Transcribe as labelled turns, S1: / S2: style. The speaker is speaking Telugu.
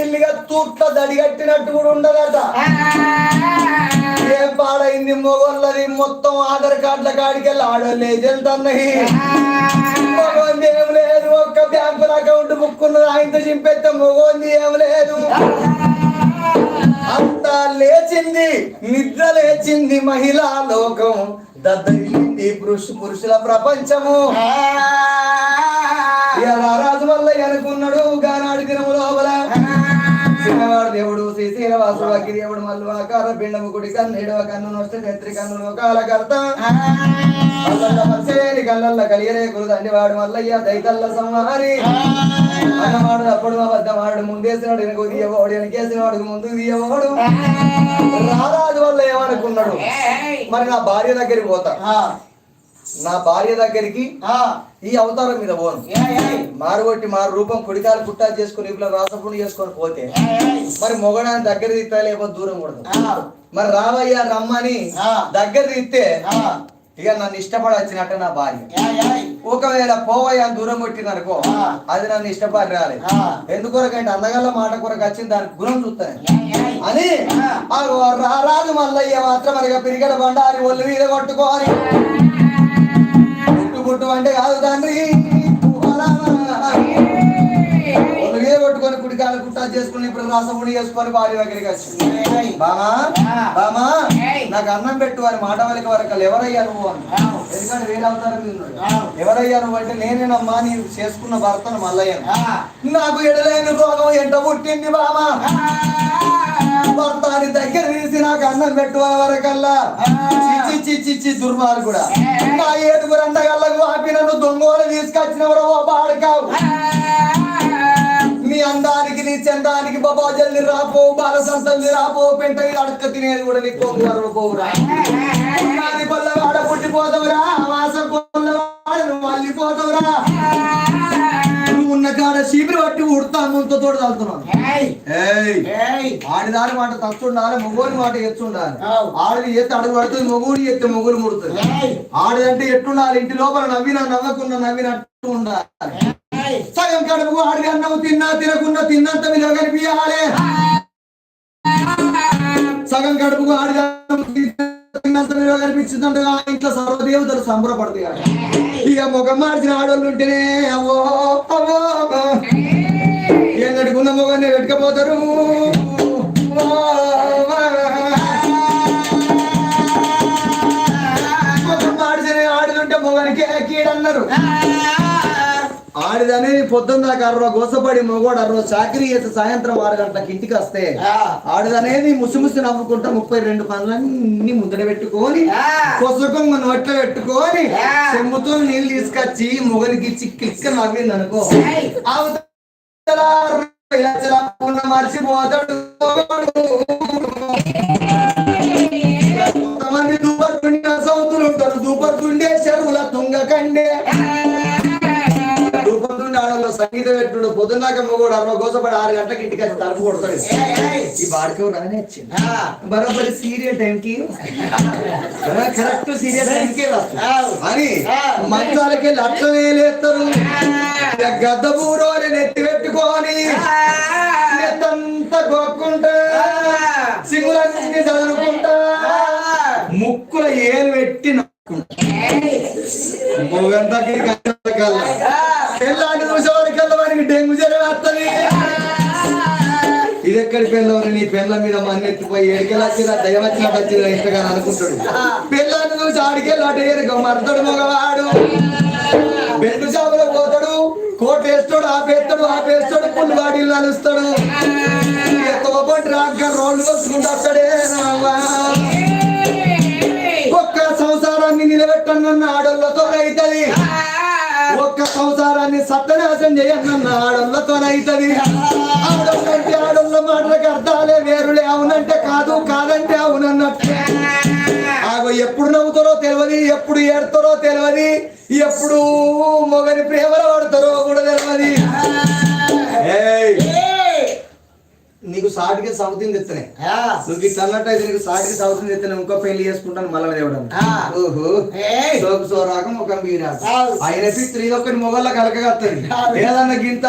S1: ఇల్లుగా తూట్ల దడిగట్టినట్టు కూడా ఉండదట. ఏం పాడైంది మొగోళ్ళది మొత్తం ఆధార్ కార్డుల కాడికి వెళ్ళి ఆడోళ్ళు వెళ్తున్నాయి. మొగోంది ఏం లేదు, ఒక్క బ్యాంకుల అకౌంట్ బుక్ ఉన్నది ఆయనతో చింపేస్తే మొగోంది ఏం లేదు. అంతా లేచింది, నిద్ర లేచింది మహిళా లోకం, దద్దరిల్లింది పురుషుల ప్రపంచము. రారాజు వల్ల అనుకున్నాడు గానాడు దినము లోపల చిన్నవాడు దేవుడు శ్రీశైలవాసు అగ్గి దేవుడు మల్లు ఆకార పిండము కుడి కన్ను ఎడవ కన్ను నొష్ట నెత్రి కన్ను లోకాల కర్త కళ్ళల్ల కలియరేకులు దండివాడు మల్లయ్య దైతల్ల సంహారి అన్నవాడు అప్పుడు అబద్ధమాడు ముందేసినాడు వెనక తీయవాడు వెనకేసిన వాడికి ముందు తీయవాడు. రారాజు వల్ల ఏమనుకున్నాడు, మరి నా భార్య దగ్గరికి పోతా, నా భార్య దగ్గరికి ఈ అవతారం మీద పోను, మారుగొట్టి మారు రూపం కుడికాలు కుట్టా చేసుకుని ఇప్పుడు రాసపుణ్యం చేసుకొని పోతే మరి మొగడాన్ని దగ్గర తీస్తా లేకపోతే దూరం కొడదు. మరి రావయ్యా రమ్మని దగ్గర తీస్తే ఇక నన్ను ఇష్టపడొచ్చినట్టు నా భార్య. ఒకవేళ పోవయ్యా దూరం కొట్టిననుకో అది నన్ను ఇష్టపడి రాలేదు. ఎందుకొరకంటే అందగల్ల మాట కొరకు వచ్చింది దానికి గుణం చూస్తాను అని రారాజు మల్లయ్య మాత్రం మనకి పిరిగడ బండారి ఒళ్ళు మీద కొట్టుకోని పుట్టు అంటే కాదు తండ్రి ఒళ్ళుగే కొట్టుకొని కుడికాలు కుట్టా చేసుకుని ఇప్పుడు రాసముడి చేసుకొని భార్య దగ్గరికి వచ్చింది. బామా బామా నాకు అన్నం పెట్టు అని మాట వరకు వరకు ఎవరయ్యా నువ్వు అని. ఎందుకంటే వేరే అవతారం ఎవరయ్యా నువ్వు అంటే నేనేనమ్మా నీ చేసుకున్న భర్తను మల్లయ్యను. నాకు ఎడలేని రోగం ఎంట పుట్టింది బామా, భర్తాన్ని దగ్గర తీసి నాకు అన్నం పెట్టు వరకల్లా చిచ్చి దుర్మార్గుడా నా ఏడుగురు అండగల్లకు ఆపి నన్ను దొంగలు తీసుకొచ్చినవరో బాడకావు. నీ అందానికి నీ చందానికి బాబాజల్ని రాపో బాలసంతల్ని రాపో పెంట అడక్క తినేది కూడా నీకు పోవురా. నాది పొల్లవాడ పుట్టిపోతావురా, వాసం పొల్లవాడ నువ్వు అల్లిపోతావురా. ఉన్న కాడ శిబిరి పట్టి ఉడతా ముంతో తోడు తలుతున్నాను. ఆడిదాని మాట తస్తుండాలి, మొగోని మాట ఎత్తుండాలి. ఆడిది ఎత్తి అడుగు పడుతుంది, మొగుడు ఎత్తి మొగుడు ముడుతుంది. ఆడిదంటే ఎట్టుండాలి, ఇంటి లోపల నవ్వకుండా నవ్వినట్టు ఉండాలి. సగం కడుపు ఆడి అన్నం తిన్నా తినకుండా తిన్నంత విలువ కనిపించాలి. సగం కడుపుకు ఆడి తిన్నంత విలువ కనిపించిందంటే ఇంట్లో సర్వదేవతలు సంబరపడతాయి. ఇక ముఖం మార్చిన ఆడోళ్ళు ఉంటేనే అవో అవో ఎంగడికున్న మొగాన్ని పెట్టుకపోతారు. ముఖం మార్చిన ఆడుతుంటే మొగానికి కీడన్నారు. ఆడిదని పొద్దున్న దాకా 60 గోసపడి మొగోడు 60 చాకరీ చేసి సాయంత్రం 6 గంటలకు ఇంటికి వస్తే ఆడిదనేది ముసి నవ్వుకుంటా 32 పనులన్నీ ముద్దడ పెట్టుకొని కొసకొంగ నోట్లో పెట్టుకొని చెమ్ముతో నీళ్ళు తీసుకొచ్చి మొగలికి ఇచ్చి క్లిక్క నవ్వింది అనుకో మర్చిపోతాడు. కొంతమంది దూపర్తుండే సౌతులు ఉంటారు, దూపర్తుండే చెరువుల తుంగకండే ఆడలో సంగీతం పెట్టుడు పొద్దున్నాక మొగోడు 60 గోసపడి 6 గంటలకు ఇంటికి వచ్చి తలుపు కొడతాడు. ఈ బాడకం రానే వచ్చింది బరోబరి సీరియల్ టైంకి కరెక్ట్ సీరియల్ టైంకి అని మంచాలకి లక్షలే లేస్తారు. గద్ద పూరోని నెత్తి పెట్టుకొని నెత్తంతా గోక్కుంటా సింగులన్నీ చదువుకుంటా ముక్కుల ఏలు పెట్టి పెళ్ళాన్ని చూసేవాడికల్లా వారికి డెంగు జ్వరం వస్తుంది. ఇది ఎక్కడి పెళ్ళవని నీ పెళ్ళ మీద మన్నెత్తిపోయి ఎడికెళ్ళొచ్చినా దయ వచ్చినట్టు వచ్చిన ఇంతగా అనుకుంటాడు. పెళ్ళాన్ని చూసి ఆడికెళ్ళి అటు ఏరుగా మర్దడు మగవాడు బెండు చాపులో పోతాడు, కోట్ వేస్తాడు, ఆపేస్తాడు పుల్లు వాడిలు నలుస్తాడు. ఎక్కువ రాక రోడ్లు వస్తుంటే వస్తాడే ఒక్క సంసారాన్ని నిలబెట్టనున్న ఆడోళ్ళతో అవుతుంది, ఒక్క సంసారాన్ని సత్యనాశం చేయనున్న ఆడోళ్ళతో అవుతుంది. ఆడోళ్ళంటే ఆడోళ్ళ మాటలకు అర్థాలే వేరులే, అవునంటే కాదు కాదంటే అవునన్నట్టు. ఎప్పుడు నవ్వుతారో తెలియదు, ఎప్పుడు ఏడుతారో తెలియదు, ఎప్పుడు మొగని ప్రేమలో పడతారో కూడా తెలియదు. నీకు సాటికి సౌతిని తెత్తనే నువ్వు ఇట్లా అన్నట్టు అయితే నీకు సాటికి సౌతిని తెత్తనే ఇంకో పెళ్లి చేసుకుంటాను మళ్ళీ దేవుడు. ఓహో సోకు సోరాకం ఒక మీరా ఆయన 3 ఒక్కటి మొగల్లో కలకగత్తది ఏదన్నా గింత